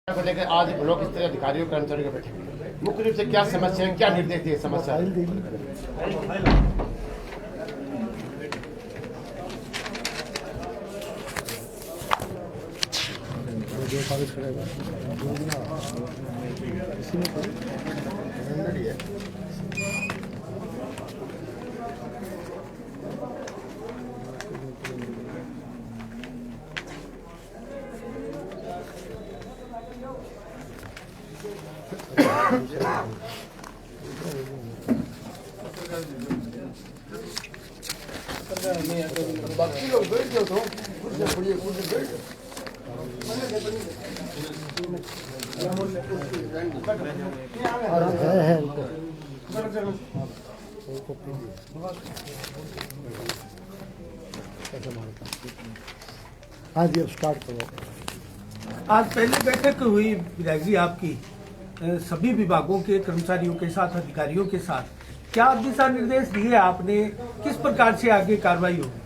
को लेकर आज ब्लॉक स्तरीय अधिकारियों कर्मचारियों की बैठक, मुख्य रूप से क्या समस्या है, क्या निर्देश दिए समस्या? बाकी लोग बैठ जाओ तो कुछ बढ़िया कुछ बैठ जाओ। हाँ जी, अब स्टार्ट करो। आज पहली बैठक हुई विधायक जी आपकी सभी विभागों के कर्मचारियों के साथ, अधिकारियों के साथ, क्या दिशा निर्देश दिए आपने, किस प्रकार से आगे कार्रवाई होगी?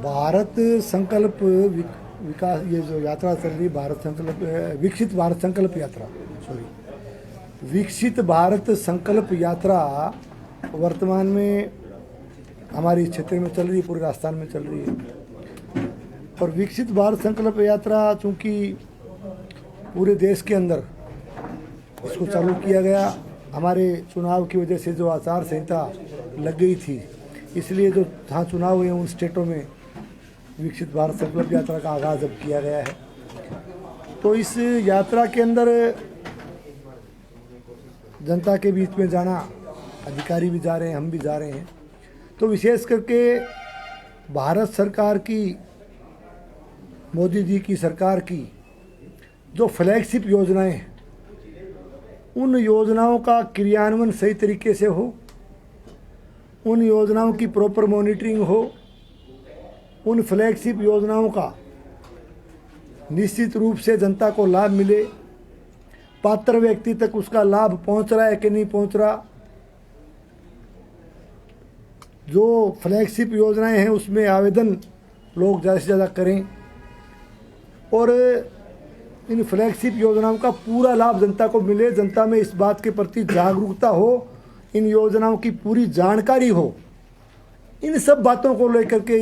भारत संकल्प विकास, ये जो यात्रा चल रही, भारत संकल्प, विकसित भारत संकल्प यात्रा, विकसित भारत संकल्प यात्रा वर्तमान में हमारे क्षेत्र में चल रही है, पूरे राजस्थान में चल रही है। और विकसित भारत संकल्प यात्रा चूँकि पूरे देश के अंदर इसको चालू किया गया, हमारे चुनाव की वजह से जो आचार संहिता लग गई थी, इसलिए जो जहाँ चुनाव हुए उन स्टेटों में विकसित भारत संकल्प यात्रा का आगाज़ अब किया गया है। तो इस यात्रा के अंदर जनता के बीच में जाना, अधिकारी भी जा रहे हैं, हम भी जा रहे हैं। तो विशेष करके भारत सरकार की, मोदी जी की सरकार की जो फ्लैगशिप योजनाएं हैं, उन योजनाओं का क्रियान्वयन सही तरीके से हो, उन योजनाओं की प्रॉपर मॉनिटरिंग हो, उन फ्लैगशिप योजनाओं का निश्चित रूप से जनता को लाभ मिले, पात्र व्यक्ति तक उसका लाभ पहुंच रहा है कि नहीं पहुंच रहा, जो फ्लैगशिप योजनाएं हैं उसमें आवेदन लोग ज़्यादा से ज़्यादा करें और इन फ्लैगशिप योजनाओं का पूरा लाभ जनता को मिले, जनता में इस बात के प्रति जागरूकता हो, इन योजनाओं की पूरी जानकारी हो। इन सब बातों को लेकर के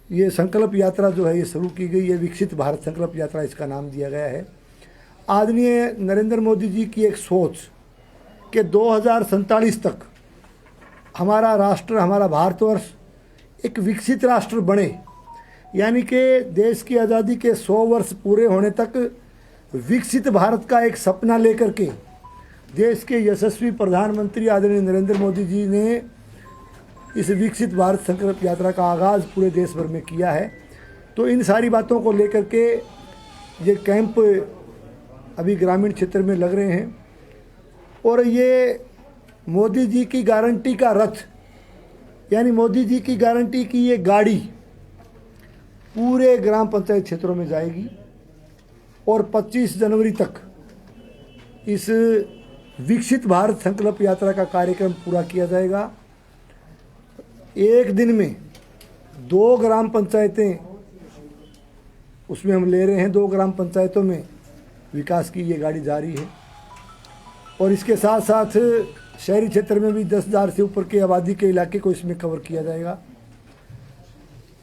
ये संकल्प यात्रा जो है ये शुरू की गई है। विकसित भारत संकल्प यात्रा इसका नाम दिया गया है। आदरणीय नरेंद्र मोदी जी की एक सोच कि 2047 तक हमारा राष्ट्र, हमारा भारतवर्ष एक विकसित राष्ट्र बने, यानी कि देश की आज़ादी के 100 वर्ष पूरे होने तक विकसित भारत का एक सपना लेकर के देश के यशस्वी प्रधानमंत्री आदरणीय नरेंद्र मोदी जी ने इस विकसित भारत संकल्प यात्रा का आगाज़ पूरे देश भर में किया है। तो इन सारी बातों को लेकर के ये कैंप अभी ग्रामीण क्षेत्र में लग रहे हैं और ये मोदी जी की गारंटी का रथ, यानी मोदी जी की गारंटी की ये गाड़ी पूरे ग्राम पंचायत क्षेत्रों में जाएगी और 25 जनवरी तक इस विकसित भारत संकल्प यात्रा का कार्यक्रम पूरा किया जाएगा। एक दिन में 2 ग्राम पंचायतें उसमें हम ले रहे हैं, 2 ग्राम पंचायतों में विकास की ये गाड़ी जारी है और इसके साथ साथ शहरी क्षेत्र में भी 10,000 से ऊपर के आबादी के इलाके को इसमें कवर किया जाएगा।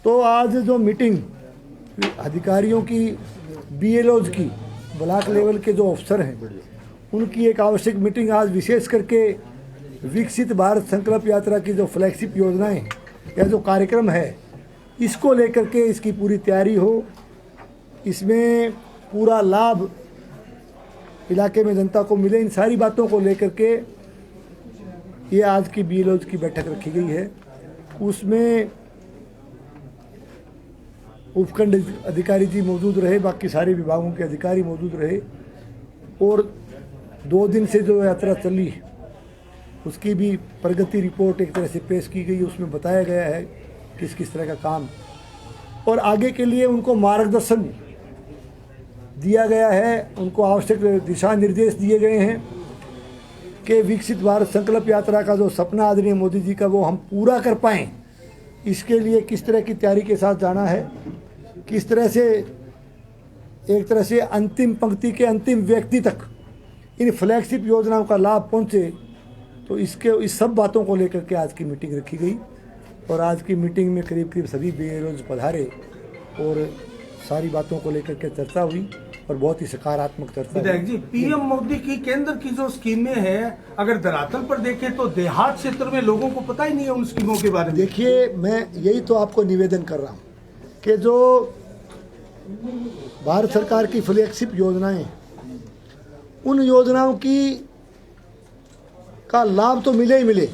तो आज जो मीटिंग अधिकारियों की, BLOs की, ब्लॉक लेवल के जो अफसर हैं, उनकी एक आवश्यक मीटिंग आज विशेष करके विकसित भारत संकल्प यात्रा की जो फ्लैगशिप योजनाएं या जो कार्यक्रम है, इसको लेकर के इसकी पूरी तैयारी हो, इसमें पूरा लाभ इलाके में जनता को मिले, इन सारी बातों को लेकर के ये आज की BLOs की बैठक रखी गई है। उसमें उपखंड अधिकारी जी मौजूद रहे, बाकी सारे विभागों के अधिकारी मौजूद रहे और 2 दिन से जो यात्रा चली उसकी भी प्रगति रिपोर्ट एक तरह से पेश की गई। उसमें बताया गया है किस किस तरह का काम और आगे के लिए उनको मार्गदर्शन दिया गया है, उनको आवश्यक दिशा निर्देश दिए गए हैं कि विकसित भारत संकल्प यात्रा का जो सपना आदरणीय मोदी जी का वो हम पूरा कर पाएँ, इसके लिए किस तरह की तैयारी के साथ जाना है। किस तरह से एक तरह से अंतिम पंक्ति के अंतिम व्यक्ति तक इन फ्लैगशिप योजनाओं का लाभ पहुंचे, तो इस सब बातों को लेकर के आज की मीटिंग रखी गई। और आज की मीटिंग में करीब करीब सभी बीएलओज पधारे और सारी बातों को लेकर के चर्चा हुई और बहुत ही सकारात्मक चर्चा विधायक जी, पीएम मोदी की केंद्र की जो स्कीमें हैं, अगर धरातल पर देखें तो देहात क्षेत्र में लोगों को पता ही नहीं है उन स्कीमों के बारे में। देखिए, मैं यही तो आपको निवेदन कर रहा हूँ कि जो भारत सरकार की फ्लैगशिप योजनाएं, उन योजनाओं का लाभ तो मिले ही मिले,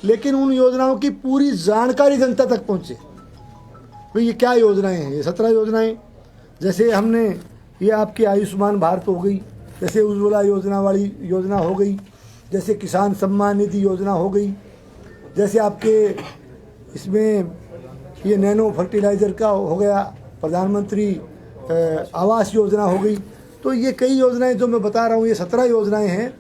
लेकिन उन योजनाओं की पूरी जानकारी जनता तक पहुंचे। भाई ये क्या योजनाएं हैं? ये 17 योजनाएं, जैसे हमने ये आपकी आयुष्मान भारत हो गई, जैसे उज्ज्वला योजना वाली योजना हो गई, जैसे किसान सम्मान निधि योजना हो गई, जैसे आपके इसमें ये नैनो फर्टिलाइज़र का हो गया, प्रधानमंत्री आवास योजना हो गई। तो ये कई योजनाएं जो मैं बता रहा हूँ, ये 17 योजनाएं हैं।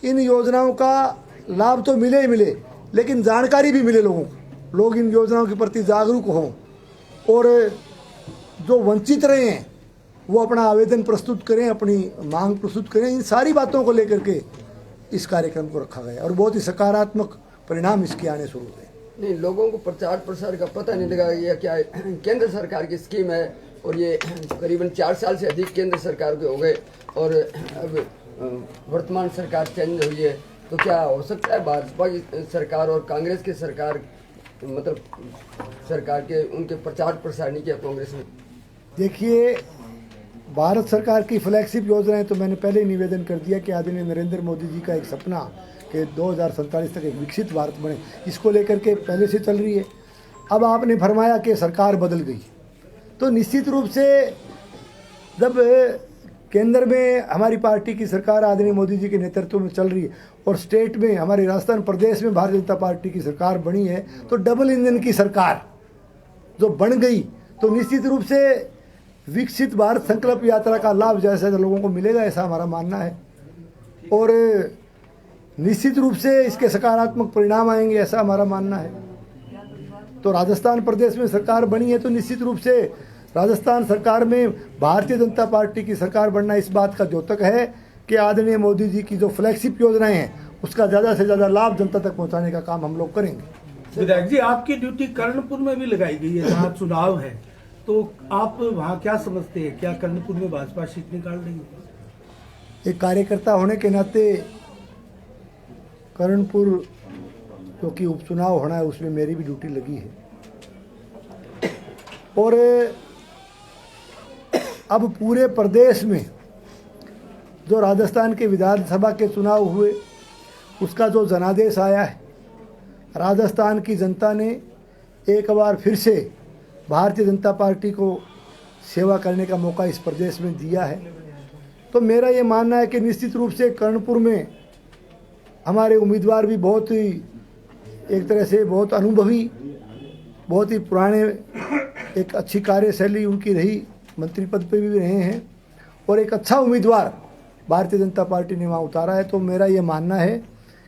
इन योजनाओं का लाभ तो मिले ही मिले, लेकिन जानकारी भी मिले लोगों को, लोग इन योजनाओं के प्रति जागरूक हों और जो वंचित रहे हैं वो अपना आवेदन प्रस्तुत करें, अपनी मांग प्रस्तुत करें। इन सारी बातों को लेकर के इस कार्यक्रम को रखा गया और बहुत ही सकारात्मक परिणाम इसके आने शुरू हुए। नहीं, लोगों को प्रचार प्रसार का पता नहीं लगा, ये क्या केंद्र सरकार की स्कीम है और ये करीबन 4 साल से अधिक केंद्र सरकार के हो गए और अब वर्तमान सरकार चेंज हुई है, तो क्या हो सकता है भाजपा की सरकार और कांग्रेस की सरकार, मतलब सरकार के उनके प्रचार प्रसार नहीं किया कांग्रेस ने? देखिए, भारत सरकार की फ्लैगशिप योजनाएं तो मैंने पहले ही निवेदन कर दिया कि आदरणीय नरेंद्र मोदी जी का एक सपना कि 2047 तक एक विकसित भारत बने, इसको लेकर के पहले से चल रही है। अब आपने फरमाया कि सरकार बदल गई, तो निश्चित रूप से जब केंद्र में हमारी पार्टी की सरकार आदरणीय मोदी जी के नेतृत्व में चल रही है और स्टेट में हमारे राजस्थान प्रदेश में भारतीय जनता पार्टी की सरकार बनी है, तो डबल इंजन की सरकार जो बन गई, तो निश्चित रूप से विकसित भारत संकल्प यात्रा का लाभ जैसे लोगों को मिलेगा, ऐसा हमारा मानना है। और निश्चित रूप से इसके सकारात्मक परिणाम आएंगे, ऐसा हमारा मानना है। तो राजस्थान प्रदेश में सरकार बनी है, तो निश्चित रूप से राजस्थान सरकार में भारतीय जनता पार्टी की सरकार बनना इस बात का द्योतक है कि आदरणीय मोदी जी की जो फ्लैगशिप योजनाएं हैं उसका ज़्यादा से ज़्यादा लाभ जनता तक पहुंचाने का काम हम लोग करेंगे। विधायक जी, आपकी ड्यूटी कर्णपुर में भी लगाई गई है जहाँ चुनाव है, तो आप वहाँ क्या समझते हैं, क्या कर्णपुर में भाजपा सीट निकाल रही है? एक कार्यकर्ता होने के नाते कर्णपुर क्योंकि उपचुनाव होना है, उसमें मेरी भी ड्यूटी लगी है। और अब पूरे प्रदेश में जो राजस्थान के विधानसभा के चुनाव हुए उसका जो जनादेश आया है, राजस्थान की जनता ने एक बार फिर से भारतीय जनता पार्टी को सेवा करने का मौका इस प्रदेश में दिया है। तो मेरा ये मानना है कि निश्चित रूप से कर्णपुर में हमारे उम्मीदवार भी बहुत ही एक तरह से बहुत अनुभवी, बहुत ही पुराने, एक अच्छी कार्यशैली उनकी रही, मंत्री पद पे भी रहे हैं और एक अच्छा उम्मीदवार भारतीय जनता पार्टी ने वहाँ उतारा है। तो मेरा ये मानना है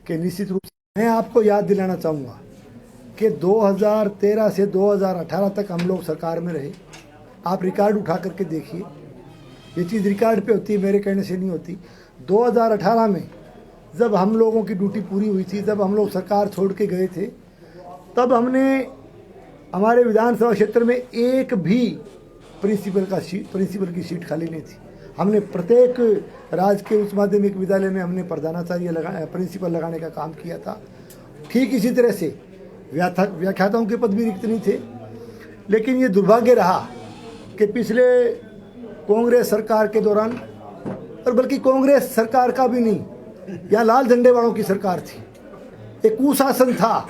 कि निश्चित रूप से मैं आपको याद दिलाना चाहूँगा कि 2013 से 2018 तक हम लोग सरकार में रहे। आप रिकॉर्ड उठा करके देखिए, ये चीज़ रिकॉर्ड पे होती है, मेरे कहने से नहीं होती। 2018 में जब हम लोगों की ड्यूटी पूरी हुई थी, जब हम लोग सरकार छोड़ के गए थे, तब हमने हमारे विधानसभा क्षेत्र में एक भी प्रिंसिपल की सीट खाली नहीं थी। हमने प्रत्येक राजकीय उच्च माध्यमिक विद्यालय में हमने प्रधानाचार्य प्रिंसिपल लगाने का काम किया था। ठीक इसी तरह से व्याख्याताओं के पद भी रिक्त नहीं थे। लेकिन ये दुर्भाग्य रहा कि पिछले कांग्रेस सरकार के दौरान, और बल्कि कांग्रेस सरकार का भी नहीं, यहाँ लाल झंडे वालों की सरकार थी, एक कुशासन था।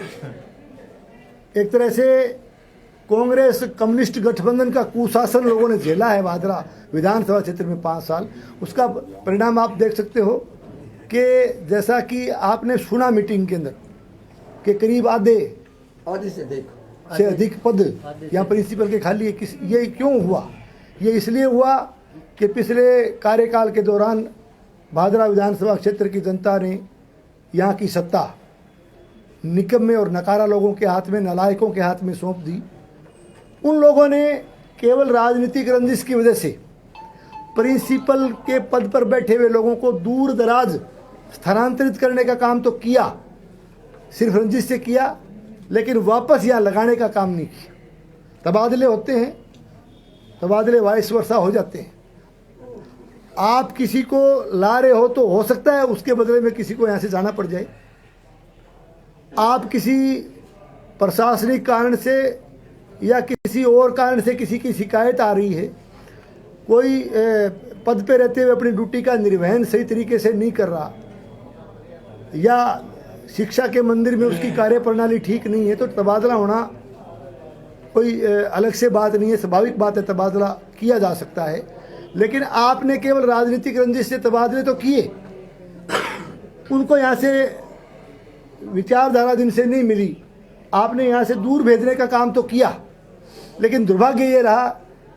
एक तरह से कांग्रेस कम्युनिस्ट गठबंधन का कुशासन लोगों ने झेला है भादरा विधानसभा क्षेत्र में 5 साल। उसका परिणाम आप देख सकते हो कि जैसा कि आपने सुना मीटिंग के अंदर कि करीब आधे से अधिक पद यहाँ प्रिंसिपल के खाली है। ये क्यों हुआ? ये इसलिए हुआ कि पिछले कार्यकाल के दौरान भादरा विधानसभा क्षेत्र की जनता ने यहाँ की सत्ता निकम्मे और नकारा लोगों के हाथ में, नालायकों के हाथ में सौंप दी। उन लोगों ने केवल राजनीतिक रंजिश की वजह से प्रिंसिपल के पद पर बैठे हुए लोगों को दूर दराज स्थानांतरित करने का काम तो किया, सिर्फ रंजिश से किया, लेकिन वापस यहाँ लगाने का काम नहीं किया। तबादले होते हैं, तबादले वाइस वर्सा हो जाते हैं। आप किसी को ला रहे हो तो हो सकता है उसके बदले में किसी को यहाँ से जाना पड़ जाए। आप किसी प्रशासनिक कारण से या किसी और कारण से किसी की शिकायत आ रही है, कोई पद पे रहते हुए अपनी ड्यूटी का निर्वहन सही तरीके से नहीं कर रहा, या शिक्षा के मंदिर में उसकी कार्यप्रणाली ठीक नहीं है, तो तबादला होना कोई अलग से बात नहीं है, स्वाभाविक बात है, तबादला किया जा सकता है। लेकिन आपने केवल राजनीतिक रंजिश से तबादले तो किए, उनको यहाँ से विचारधारा जिनसे नहीं मिली आपने यहाँ से दूर भेजने का काम तो किया, लेकिन दुर्भाग्य ये रहा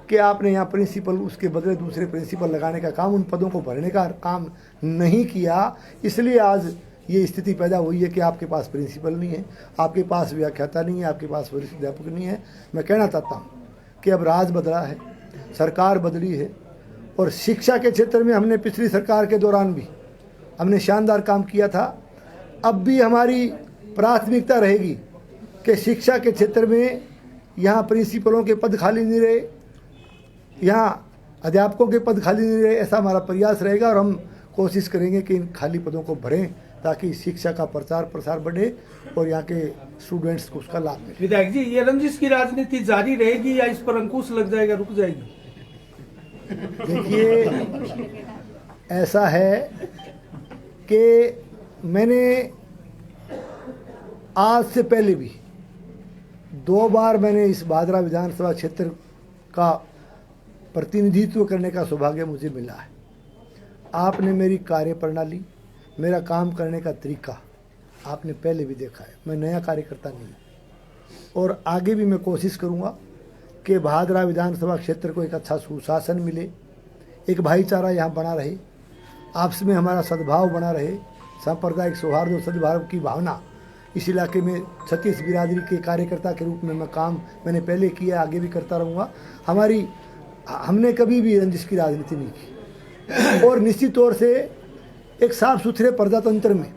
कि आपने यहाँ प्रिंसिपल उसके बदले दूसरे प्रिंसिपल लगाने का काम, उन पदों को भरने का काम नहीं किया। इसलिए आज ये स्थिति पैदा हुई है कि आपके पास प्रिंसिपल नहीं है, आपके पास व्याख्याता नहीं है, आपके पास वरिष्ठ अध्यापक नहीं है। मैं कहना चाहता हूँ कि अब राज बदला है, सरकार बदली है, और शिक्षा के क्षेत्र में हमने पिछली सरकार के दौरान भी हमने शानदार काम किया था। अब भी हमारी प्राथमिकता रहेगी कि शिक्षा के क्षेत्र में यहाँ प्रिंसिपलों के पद खाली नहीं रहे, यहाँ अध्यापकों के पद खाली नहीं रहे, ऐसा हमारा प्रयास रहेगा। और हम कोशिश करेंगे कि इन खाली पदों को भरें ताकि शिक्षा का प्रचार प्रसार बढ़े और यहाँ के स्टूडेंट्स को उसका लाभ मिले। विधायक जी, ये रंजिश की राजनीति जारी रहेगी या इस पर अंकुश लग जाएगा, रुक जाएगी? देखिए, ऐसा है कि मैंने आज से पहले भी 2 बार मैंने इस भादरा विधानसभा क्षेत्र का प्रतिनिधित्व करने का सौभाग्य मुझे मिला है। आपने मेरी कार्यप्रणाली, मेरा काम करने का तरीका आपने पहले भी देखा है। मैं नया कार्यकर्ता नहीं हूँ और आगे भी मैं कोशिश करूँगा कि भादरा विधानसभा क्षेत्र को एक अच्छा सुशासन मिले, एक भाईचारा यहाँ बना रहे, आपस में हमारा सद्भाव बना रहे, सांप्रदायिक सौहार्द और सद्भाव की भावना इस इलाके में छत्तीस बिरादरी के कार्यकर्ता के रूप में मैं काम मैंने पहले किया, आगे भी करता रहूँगा। हमने कभी भी रंजिश की राजनीति नहीं की और निश्चित तौर से एक साफ सुथरे प्रजातंत्र में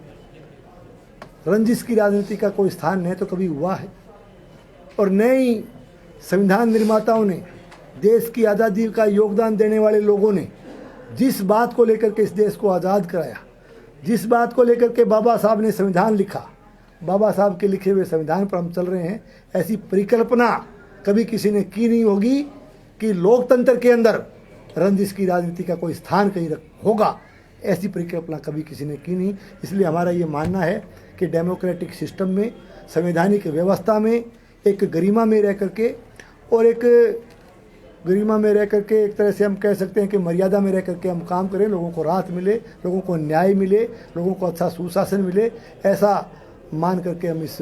रंजिश की राजनीति का कोई स्थान नहीं तो कभी हुआ है। और नई संविधान निर्माताओं ने, देश की आज़ादी का योगदान देने वाले लोगों ने जिस बात को लेकर के इस देश को आज़ाद कराया, जिस बात को लेकर के बाबा साहब ने संविधान लिखा, बाबा साहब के लिखे हुए संविधान पर हम चल रहे हैं, ऐसी परिकल्पना कभी किसी ने की नहीं होगी कि लोकतंत्र के अंदर रंजिश की राजनीति का कोई स्थान कहीं होगा। ऐसी परिकल्पना कभी किसी ने की नहीं। इसलिए हमारा ये मानना है कि डेमोक्रेटिक सिस्टम में, संवैधानिक व्यवस्था में एक गरिमा में रह करके और एक गरिमा में रह करके एक तरह से हम कह सकते हैं कि मर्यादा में रह करके हम काम करें, लोगों को राहत मिले, लोगों को न्याय मिले, लोगों को अच्छा सुशासन मिले, ऐसा मान करके हम इस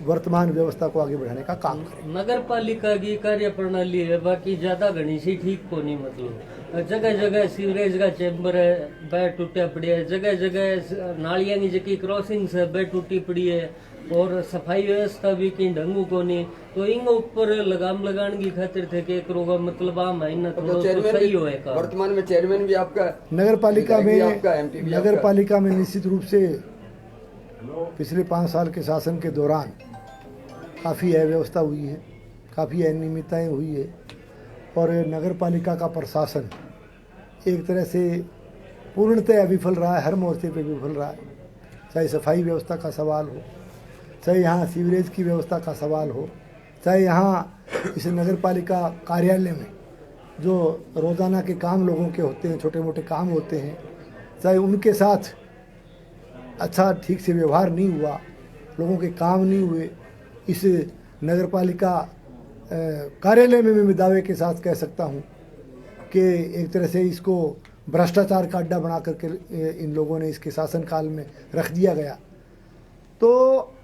वर्तमान व्यवस्था को आगे बढ़ाने का काम करें। नगर पालिका की कार्य प्रणाली है बाकी ज्यादा घनी सी ठीक को नहीं, मतलब जगह जगह सीवरेज का चैम्बर है, वह टूटा पड़ी है, जगह जगह नालियां की जगह क्रॉसिंग है वह टूटी पड़ी है, और सफाई व्यवस्था भी कहीं ढंगू को नहीं। तो इन ऊपर लगाम लगाने की खातिर थे कि करोगा मतलब आम है ना, थोड़ा सही होएगा। वर्तमान में चेयरमैन भी आपका नगर पालिका में, MP नगर पालिका में निश्चित रूप से पिछले 5 साल के शासन के दौरान काफ़ी अव्यवस्था हुई है, काफ़ी अनियमितताएँ हुई है और नगर पालिका का प्रशासन एक तरह से पूर्णतः विफल रहा है, हर मोर्चे पे विफल रहा है। चाहे सफाई व्यवस्था का सवाल हो, चाहे यहाँ सीवरेज की व्यवस्था का सवाल हो, चाहे यहाँ इस नगर पालिका कार्यालय में जो रोज़ाना के काम लोगों के होते हैं, छोटे मोटे काम होते हैं, चाहे उनके साथ अच्छा ठीक से व्यवहार नहीं हुआ, लोगों के काम नहीं हुए। इस नगर पालिका कार्यालय में मैं दावे के साथ कह सकता हूँ कि एक तरह से इसको भ्रष्टाचार का अड्डा बना करके इन लोगों ने इसके शासनकाल में रख दिया गया। तो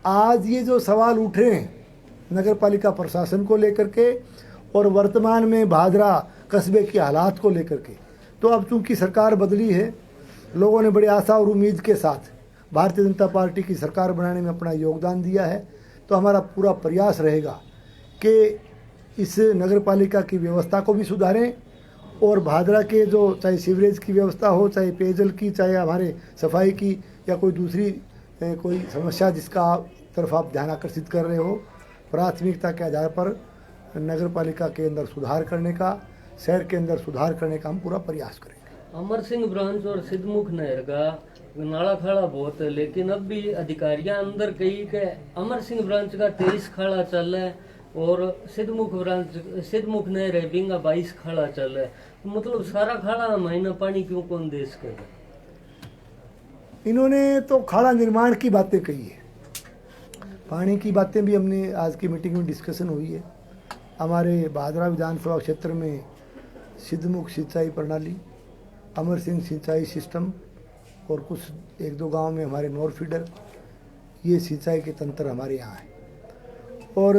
आज ये जो सवाल उठ रहे हैं नगर पालिका प्रशासन को लेकर के और वर्तमान में भादरा कस्बे के हालात को लेकर के, तो अब चूँकि सरकार बदली है, लोगों ने बड़ी आशा और उम्मीद के साथ भारतीय जनता पार्टी की सरकार बनाने में अपना योगदान दिया है, तो हमारा पूरा प्रयास रहेगा कि इस नगर पालिका की व्यवस्था को भी सुधारें और भादरा के जो चाहे सीवरेज की व्यवस्था हो, चाहे पेयजल की, चाहे हमारे सफाई की या कोई दूसरी कोई समस्या जिसका तरफ आप ध्यान आकर्षित कर रहे हो, प्राथमिकता के आधार पर नगर पालिका के अंदर सुधार करने का, शहर के अंदर सुधार करने का हम पूरा प्रयास करेंगे। अमर सिंह ब्रांच और सिद्धमुख नहर का नाला खाड़ा बहुत है, लेकिन अब भी अधिकारियां अंदर कई के अमर सिंह ब्रांच का 23 खाड़ा चल है और सिद्धमुख नहर है बिंगा 22 खाड़ा चल है। मतलब सारा खाड़ा महीना पानी क्यों कौन देश कर? इन्होंने तो खाड़ा निर्माण की बातें कही है, पानी की बातें भी हमने आज की मीटिंग में डिस्कशन हुई है। हमारे भादरा विधानसभा क्षेत्र में सिद्धमुख सिंचाई प्रणाली, अमर सिंह सिंचाई सिस्टम और कुछ 1-2 गांव में हमारे नॉर फीडर, ये सिंचाई के तंत्र हमारे यहाँ हैं। और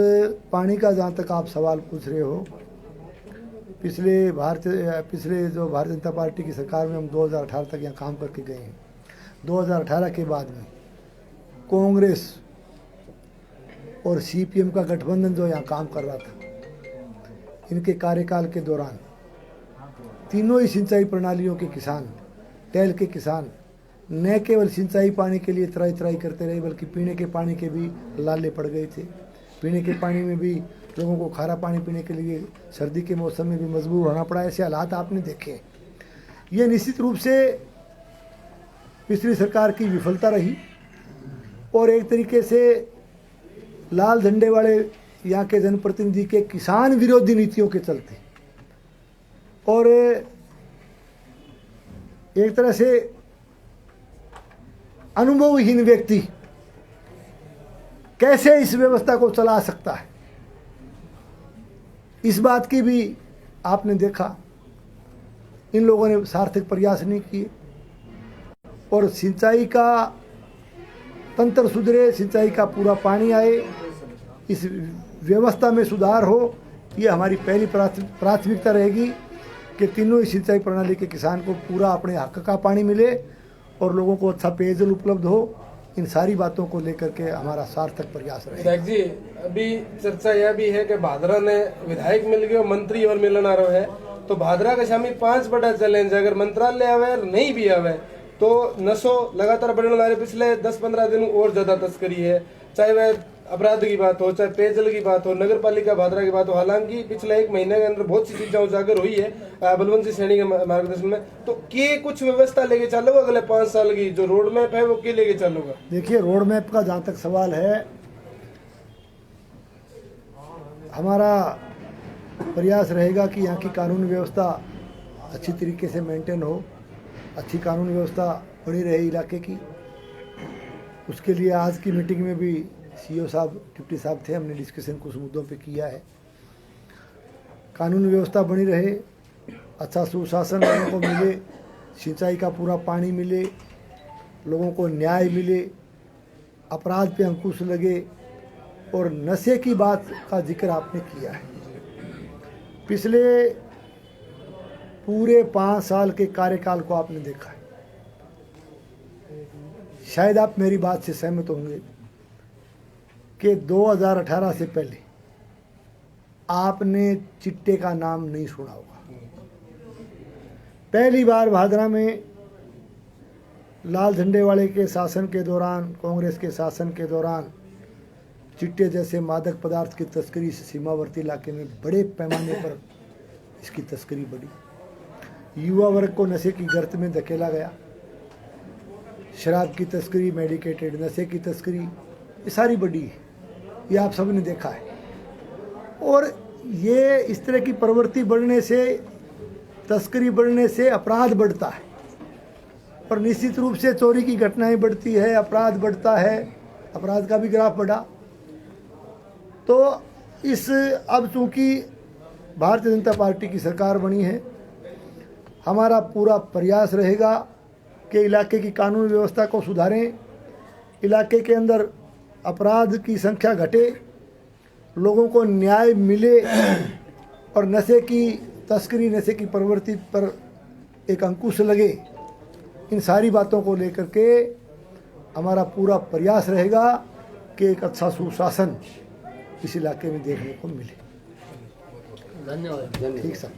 पानी का जहाँ तक आप सवाल पूछ रहे हो, पिछले जो भारतीय जनता पार्टी की सरकार में हम 2018 तक यहाँ काम करके गए हैं। 2018 के बाद में कांग्रेस और CPM का गठबंधन जो यहाँ काम कर रहा था, इनके कार्यकाल के दौरान तीनों ही सिंचाई प्रणालियों के किसान, टेल के किसान न केवल सिंचाई पानी के लिए त्राई करते रहे, बल्कि पीने के पानी के भी लाले पड़ गए थे। पीने के पानी में भी लोगों को खारा पानी पीने के लिए सर्दी के मौसम में भी मजबूर होना पड़ा। ऐसे हालात आपने देखे। ये निश्चित रूप से पिछली सरकार की विफलता रही और एक तरीके से लाल झंडे वाले यहाँ के जनप्रतिनिधि के किसान विरोधी नीतियों के चलते और एक तरह से अनुभवहीन व्यक्ति कैसे इस व्यवस्था को चला सकता है, इस बात की भी आपने देखा। इन लोगों ने सार्थक प्रयास नहीं किए और सिंचाई का तंत्र सुधरे, सिंचाई का पूरा पानी आए, इस व्यवस्था में सुधार हो, ये हमारी पहली प्राथमिकता रहेगी कि तीनों ही सिंचाई प्रणाली के किसान को पूरा अपने हक का पानी मिले और लोगों को अच्छा पेयजल उपलब्ध हो। इन सारी बातों को लेकर के हमारा सार्थक प्रयास रहेगा। जी, अभी चर्चा यह भी है कि भादरा ने विधायक मिल गए, मंत्री और मिलन आ रहा है, तो भादरा का शामिल 5 बड़ा चैलेंज, अगर मंत्रालय आवे और नहीं भी आवे तो नशो लगातार बढ़ने वाले पिछले 10-15 दिन और ज्यादा तस्करी है, चाहे वह अपराध की बात हो, चाहे पेयजल की बात हो, नगर पालिका भादरा की बात हो। हालांकि पिछले 1 महीने के अंदर बहुत सी चीजें उजागर हुई है बलवंत सिंह सैनी के मार्गदर्शन में, तो के कुछ व्यवस्था लेके चलोगे अगले 5 साल की जो रोड मैप है वो के लेके चलोगे? देखिए, रोड मैप का जहाँ तक सवाल है, हमारा प्रयास रहेगा कि यहाँ की कानून व्यवस्था अच्छी तरीके से मेंटेन हो, अच्छी कानून व्यवस्था बनी रहे इलाके की। उसके लिए आज की मीटिंग में भी CEO साहब, डिप्टी साहब थे, हमने डिस्कशन कुछ मुद्दों पे किया है। कानून व्यवस्था बनी रहे, अच्छा सुशासन लोगों को मिले, सिंचाई का पूरा पानी मिले, लोगों को न्याय मिले, अपराध पे अंकुश लगे और नशे की बात का जिक्र आपने किया है। पिछले पूरे 5 साल के कार्यकाल को आपने देखा है। शायद आप मेरी बात से सहमत होंगे कि 2018 से पहले आपने चिट्टे का नाम नहीं सुना होगा। पहली बार भादरा में लाल झंडे वाले के शासन के दौरान, कांग्रेस के शासन के दौरान चिट्टे जैसे मादक पदार्थ की तस्करी सीमावर्ती इलाके में बड़े पैमाने पर इसकी तस्करी बढ़ी। युवा वर्ग को नशे की गर्त में धकेला गया। शराब की तस्करी, मेडिकेटेड नशे की तस्करी, ये सारी बढ़ी है, ये आप सब ने देखा है। और ये इस तरह की प्रवृत्ति बढ़ने से, तस्करी बढ़ने से अपराध बढ़ता है और निश्चित रूप से चोरी की घटनाएं बढ़ती है, अपराध बढ़ता है, अपराध का भी ग्राफ बढ़ा। तो अब चूंकि भारतीय जनता पार्टी की सरकार बनी है, हमारा पूरा प्रयास रहेगा कि इलाके की कानून व्यवस्था को सुधारें, इलाके के अंदर अपराध की संख्या घटे, लोगों को न्याय मिले और नशे की तस्करी, नशे की प्रवृत्ति पर एक अंकुश लगे। इन सारी बातों को लेकर के हमारा पूरा प्रयास रहेगा कि एक अच्छा सुशासन इस इलाके में देखने को मिले। धन्यवाद। धन्यवाद। ठीक सर।